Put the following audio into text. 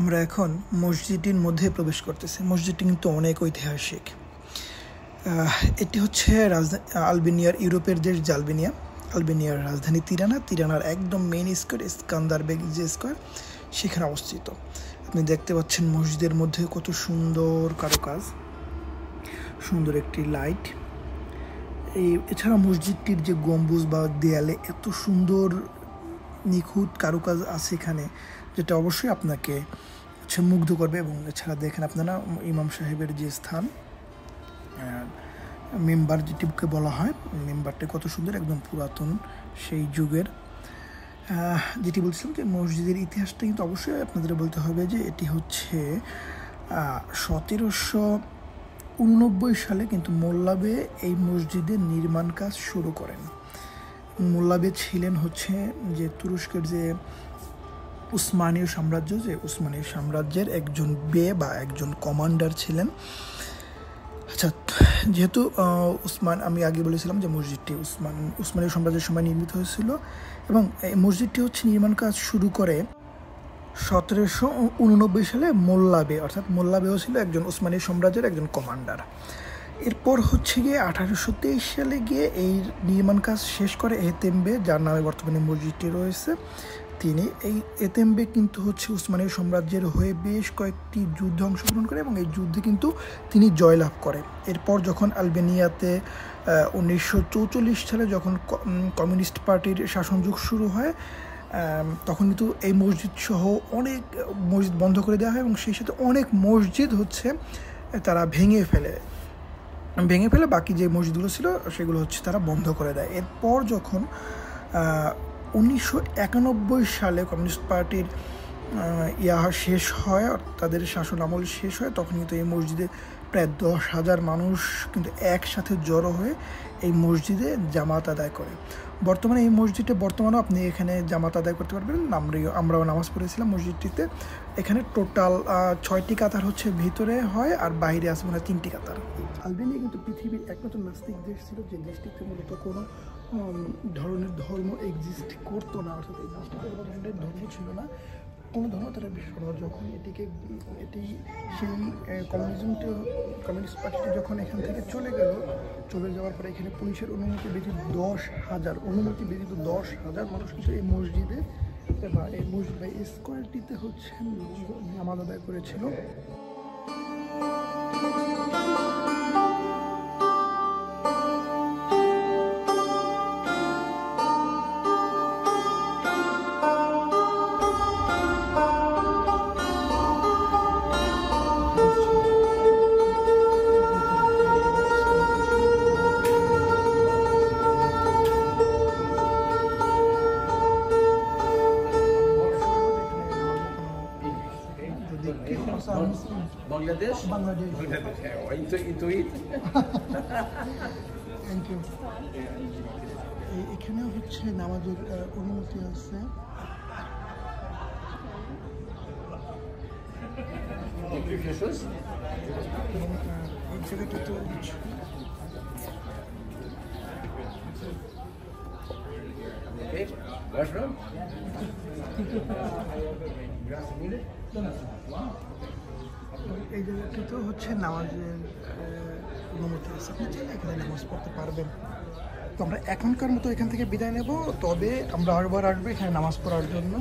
আমরা এখন মসজিদটির মধ্যে প্রবেশ করতেছি। মসজিদটি কিন্তু অনেক ঐতিহাসিক। এটি হচ্ছে আলবেনিয়ার ইউরোপের দেশ যে আলবেনিয়ার রাজধানী তিরানার একদম মেইন স্কোয়ার স্কান্দারবেগ যে স্কোয়ার সেখানে অবস্থিত। আপনি দেখতে পাচ্ছেন মসজিদের মধ্যে কত সুন্দর কারুকাজ, সুন্দর একটি লাইট। এছাড়া মসজিদটির যে গম্বুজ বা দেয়ালে এত সুন্দর নিখুঁত কারুকাজ আছে এখানে, যেটা অবশ্যই আপনাকে মুগ্ধ করবে। এবং এছাড়া দেখেন আপনারা ইমাম সাহেবের যে স্থান, মেম্বার যেটিকে বলা হয়, মেম্বারটা কত সুন্দর, একদম পুরাতন সেই যুগের। যেটি বলছিলাম যে মসজিদের ইতিহাসটা কিন্তু অবশ্যই আপনাদের বলতে হবে যে এটি হচ্ছে 1789 সালে কিন্তু মোল্লাবে এই মসজিদের নির্মাণ কাজ শুরু করেন। মোল্লাবে ছিলেন হচ্ছে যে তুরস্কের যে উসমানীয় সাম্রাজ্যের একজন একজন কমান্ডার ছিলেন। আচ্ছা, যেহেতু আমি আগে বলেছিলাম যে মসজিদটি উসমানীয় সাম্রাজ্যের সময় নির্মিত হয়েছিল, এবং এই মসজিদটি হচ্ছে নির্মাণ কাজ শুরু করে 1789 সালে মোল্লাবে, অর্থাৎ মোল্লাবেও ছিল একজন উসমানী সাম্রাজ্যের একজন কমান্ডার। এরপর হচ্ছে গিয়ে 1823 সালে গিয়ে এই নির্মাণ কাজ শেষ করে এতেমবে, যার নামে বর্তমানে মসজিদটি রয়েছে। তিনি এই এতেমবে কিন্তু হচ্ছে উসমানী সাম্রাজ্যের হয়ে বেশ কয়েকটি যুদ্ধে অংশগ্রহণ করে এবং এই যুদ্ধে কিন্তু তিনি জয়লাভ করে। এরপর যখন আলবেনিয়াতে 1944 সালে যখন কমিউনিস্ট পার্টির শাসনযুগ শুরু হয়, তখন কিন্তু এই মসজিদ সহ অনেক মসজিদ বন্ধ করে দেওয়া হয় এবং সেই সাথে অনেক মসজিদ হচ্ছে তারা ভেঙে ফেলে বাকি যে মসজিদগুলো ছিল সেগুলো হচ্ছে তারা বন্ধ করে দেয়। এরপর যখন 1991 সালে কমিউনিস্ট পার্টির শেষ হয়, তাদের শাসন আমল শেষ হয়, তখন কিন্তু এই মসজিদে প্রায় 10,000 মানুষ কিন্তু একসাথে জড়ো হয়ে এই মসজিদে জামাত আদায় করে। বর্তমানে এই মসজিদে আপনি এখানে জামাত আদায় করতে পারবেন। আমরাও নামাজ পড়েছিলাম মসজিদটিতে। এখানে টোটাল 6টি কাতার হচ্ছে ভিতরে হয়, আর বাইরে আছে মানে 3টি কাতার। আলবেনিয়া কিন্তু পৃথিবীর একমাত্র নাস্তিক দেশ ছিল, যে দেশটিতে মূলত কোনো ধরনের ধর্ম এক্সিস্ট করতো না, অর্থাৎ এই দেশটিতে কোনো ধরনের ধর্ম ছিল না, কোনো ধর্ম তারা বিশ্বাস করে না। যখন সেই কমিউনিস্ট পার্টিটি যখন এখান থেকে চলে যাওয়ার পরে এখানে পুলিশের অনুমতি ব্যতীত 10,000 মানুষ কিন্তু এই মসজিদে বা এই মসজিদ বা এই স্কোয়ারটিতে হচ্ছে নামাজ আদায় করেছিল। Bangladesh? Intuit. Thank you. এখানেও হচ্ছে নামাজের অনুমতি আছে। এই জায়গাটা তো এই জায়গাটিতেও হচ্ছে নামাজের অনুমতি আছে, আপনি চাইলে এখানে নামাজ পড়তে পারবেন। তো আমরা এখনকার মতো এখান থেকে বিদায় নেব, তবে আমরা আরবার আসবো এখানে নামাজ পড়ার জন্য।